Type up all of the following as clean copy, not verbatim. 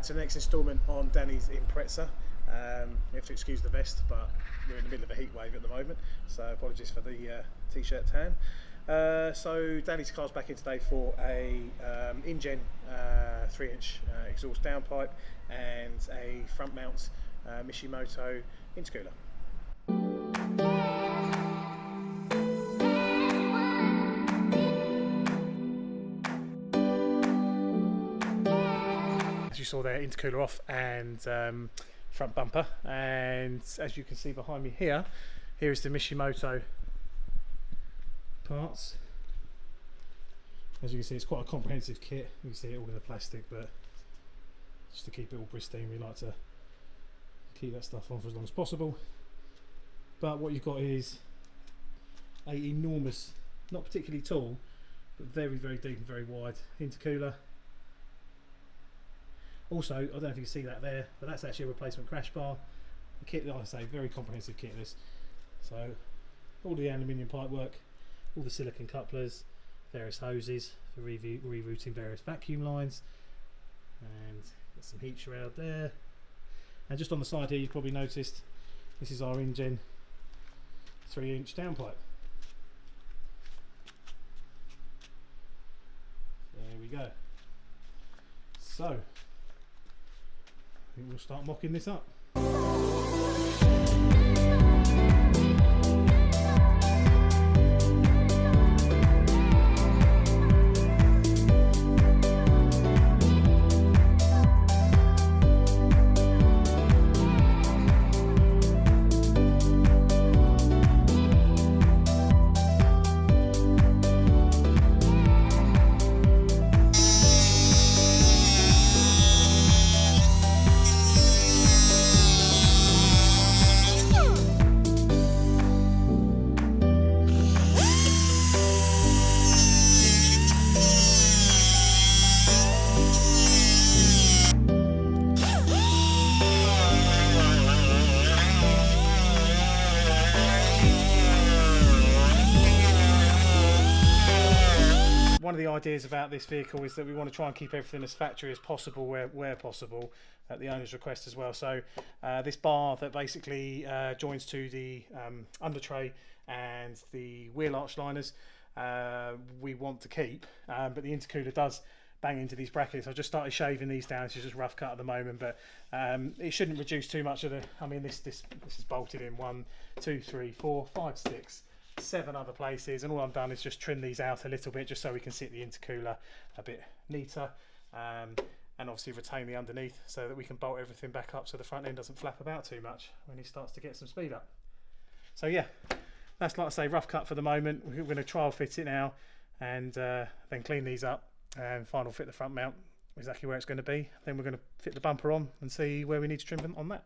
to the next instalment on Danny's Impreza. You have to excuse the vest, but we're in the middle of a heat wave at the moment, so apologies for the t-shirt tan. So Danny's car's back in today for a INJEN 3-inch exhaust downpipe and a front mount MISHIMOTO intercooler. As you saw there, intercooler off and front bumper, and as you can see behind me here is the MISHIMOTO parts. As you can see, it's quite a comprehensive kit. You can see it all in the plastic, but just to keep it all pristine, we like to keep that stuff on for as long as possible. But what you've got is a enormous, not particularly tall, but very, very deep and very wide intercooler. Also, I don't know if you can see that there, but that's actually a replacement crash bar. The kit, like I say, very comprehensive kit this. So all the aluminium pipe work, all the silicon couplers, various hoses for rerouting various vacuum lines, and got some heat shroud there. And just on the side here, you've probably noticed this is our INJEN 3-inch downpipe. There we go. So I think we'll start mocking this up. One of the ideas about this vehicle is that we want to try and keep everything as factory as possible where possible, at the owner's request as well. So this bar that basically joins to the under tray and the wheel arch liners, we want to keep, but the intercooler does bang into these brackets. I've just started shaving these down. It's just rough cut at the moment, but it shouldn't reduce too much of the, I mean this is bolted in 1, 2, 3, 4, 5, 6, 7 other places, and all I've done is just trim these out a little bit just so we can sit the intercooler a bit neater, and obviously retain the underneath so that we can bolt everything back up so the front end doesn't flap about too much when he starts to get some speed up. So yeah, that's, like I say, rough cut for the moment. We're going to trial fit it now and then clean these up and final fit the front mount exactly where it's going to be. Then we're going to fit the bumper on and see where we need to trim on that.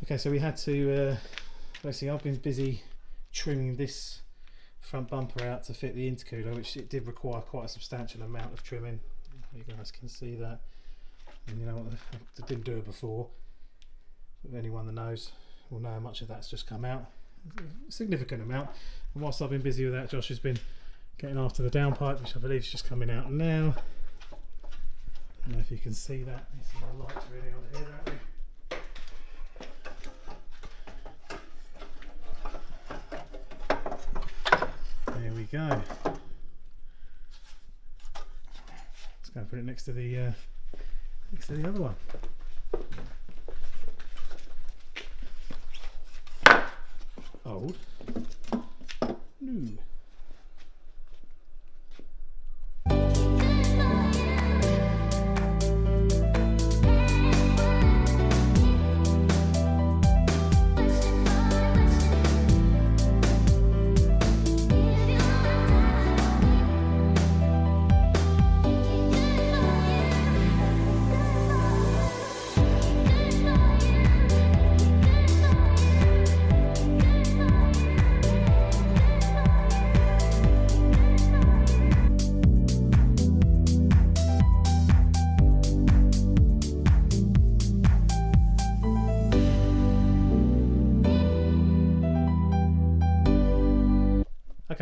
Okay, so we had to, basically I've been busy trimming this front bumper out to fit the intercooler, which it did require quite a substantial amount of trimming. You guys can see that, and you know what, I didn't do it before, but anyone that knows will know how much of that's just come out, a significant amount. And whilst I've been busy with that, Josh has been getting after the downpipe, which I believe is just coming out now. I don't know if you can see that, there's some lights really on here, aren't we? There we go. Let's go and put it next to the other one. Old. New.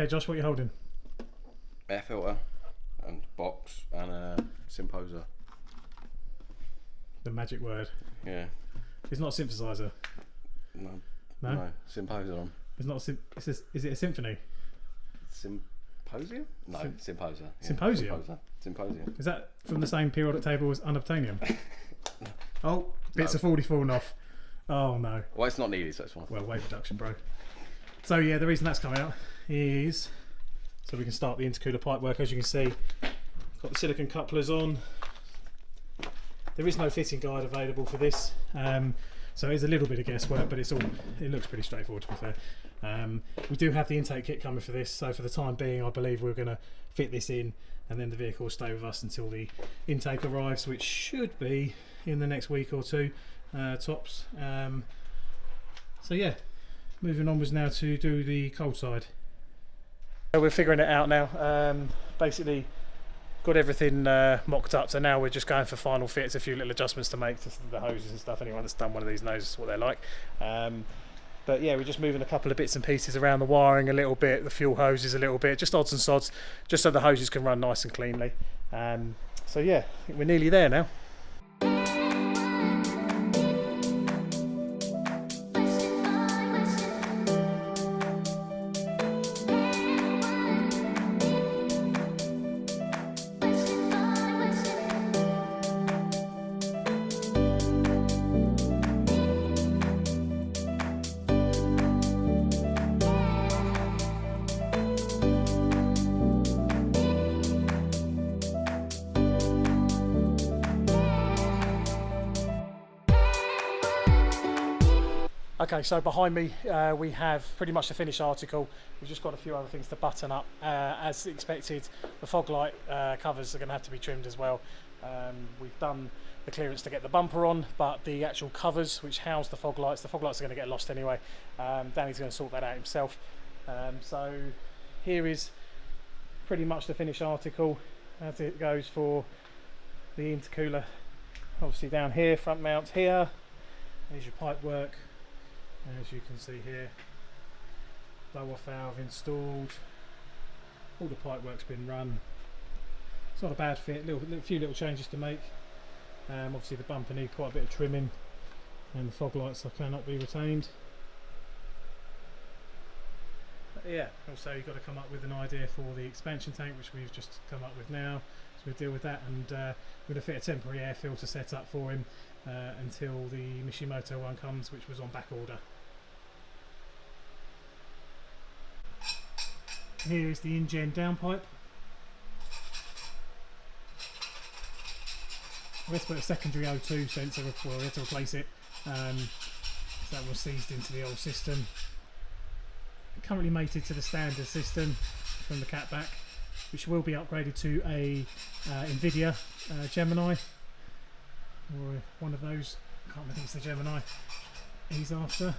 Okay, Josh, what are you holding? Air filter and box and a Impreza. The magic word. Yeah. It's not a synthesizer. No. No? No. Impreza on. It's not is it a symphony? Symposium? No, Impreza. Yeah. Symposium? Symposium. Is that from the same periodic table as unobtainium? Oh, bits are already fallen off. Oh no. Well, it's not needed, so it's fine. Well, weight reduction, bro. So yeah, the reason that's come out is so we can start the intercooler pipe work. As you can see, got the silicone couplers on. There is no fitting guide available for this, so it's a little bit of guesswork, but it looks pretty straightforward, to be fair. We do have the intake kit coming for this, so for the time being I believe we're going to fit this in, and then the vehicle will stay with us until the intake arrives, which should be in the next week or two tops. So yeah, moving onwards now to do the cold side. So we're figuring it out now. Basically got everything mocked up, so now we're just going for final fits, a few little adjustments to make to the hoses and stuff. Anyone that's done one of these knows what they're like. But yeah, we're just moving a couple of bits and pieces around, the wiring a little bit, the fuel hoses a little bit, just odds and sods, just so the hoses can run nice and cleanly. So yeah, I think we're nearly there now. Okay, so behind me we have pretty much the finished article. We've just got a few other things to button up. As expected, the fog light covers are going to have to be trimmed as well. We've done the clearance to get the bumper on, but the actual covers which house the fog lights are going to get lost anyway. Danny's going to sort that out himself. So here is pretty much the finished article as it goes for the intercooler. Obviously down here, front mount here. There's your pipe work. As you can see here, blow-off valve installed, all the pipe work's been run. It's not a bad fit, a few little changes to make. Obviously the bumper needs quite a bit of trimming, and the fog lights cannot be retained. But yeah, also you've got to come up with an idea for the expansion tank, which we've just come up with now. So we'll deal with that, and we're going to fit a temporary air filter set up for him until the MISHIMOTO one comes, which was on back order. Here is the INJEN downpipe. We had to put a secondary O2 sensor, well, we had to replace it. So that was seized into the old system. Currently mated to the standard system from the catback, which will be upgraded to a NVIDIA Gemini, or one of those. I can't remember, I think it's the Gemini he's after.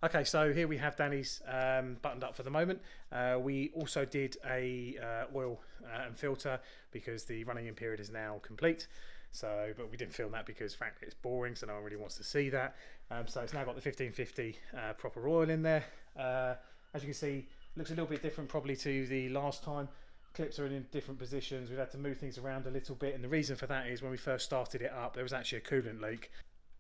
Okay, so here we have Danny's buttoned up for the moment. We also did a oil and filter because the running in period is now complete. So, but we didn't film that because frankly it's boring, so no one really wants to see that. So it's now got the 1550 proper oil in there. As you can see, looks a little bit different probably to the last time. Clips are in different positions. We've had to move things around a little bit, and the reason for that is when we first started it up, there was actually a coolant leak.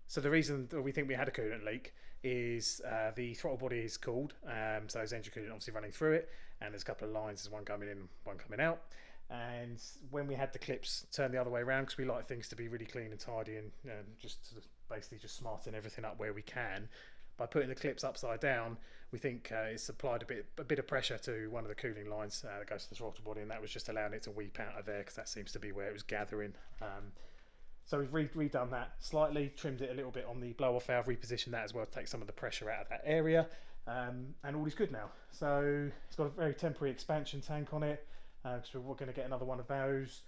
So the reason that we think we had a coolant leak is the throttle body is cooled, so there's engine coolant obviously running through it, and there's a couple of lines, there's one coming in, one coming out. And when we had the clips turned the other way around, because we like things to be really clean and tidy, and just sort of basically just smarten everything up where we can, by putting the clips upside down, we think it's applied a bit of pressure to one of the cooling lines that goes to the throttle body, and that was just allowing it to weep out of there, because that seems to be where it was gathering. So we've redone that slightly, trimmed it a little bit on the blow-off valve, repositioned that as well to take some of the pressure out of that area, and all is good now. So it's got a very temporary expansion tank on it, because we're going to get another one of those.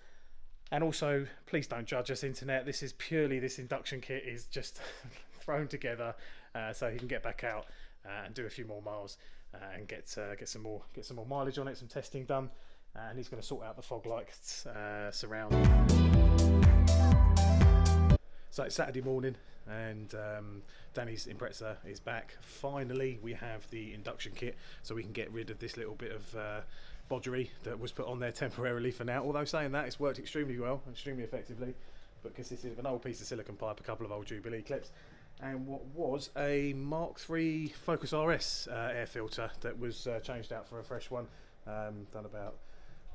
And also, please don't judge us, internet. This is purely, this induction kit is just thrown together so he can get back out and do a few more miles and get some more mileage on it, some testing done, and he's going to sort out the fog lights surround. So it's Saturday morning and Danny's Impreza is back. Finally we have the induction kit so we can get rid of this little bit of bodgery that was put on there temporarily for now. Although saying that, it's worked extremely well, extremely effectively, but consisted of an old piece of silicone pipe, a couple of old Jubilee clips, and what was a Mark III Focus RS air filter that was changed out for a fresh one. Done about,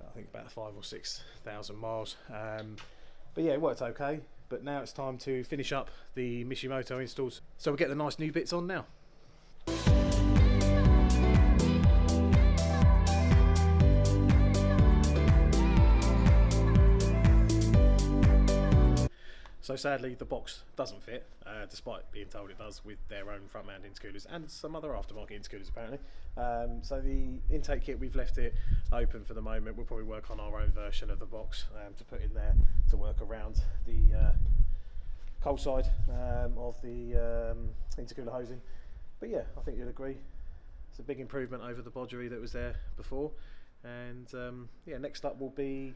I think, about 5,000 or 6,000 miles. But yeah, it worked okay. But now it's time to finish up the MISHIMOTO installs. So we'll get the nice new bits on now. So sadly the box doesn't fit, despite being told it does, with their own front mount intercoolers and some other aftermarket intercoolers apparently. So the intake kit, we've left it open for the moment. We'll probably work on our own version of the box to put in there to work around the cold side of the intercooler hosing. But yeah, I think you'll agree it's a big improvement over the bodgery that was there before. And yeah, next up will be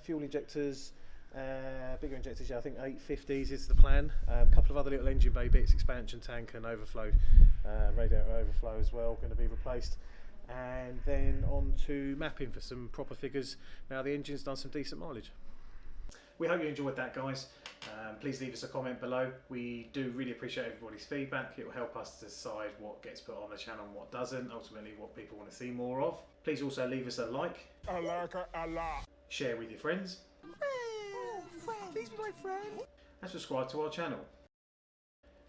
fuel injectors. Bigger injectors, yeah, I think 850s is the plan. A couple of other little engine bay bits, expansion tank and overflow, radiator overflow as well, going to be replaced. And then on to mapping for some proper figures. Now the engine's done some decent mileage. We hope you enjoyed that, guys. Please leave us a comment below. We do really appreciate everybody's feedback. It will help us decide what gets put on the channel and what doesn't, ultimately what people want to see more of. Please also leave us a like. I like it a lot. Share with your friends. Please be my friend. And subscribe to our channel.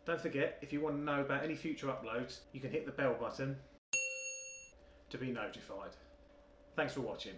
Don't forget, if you want to know about any future uploads, you can hit the bell button to be notified. Thanks for watching.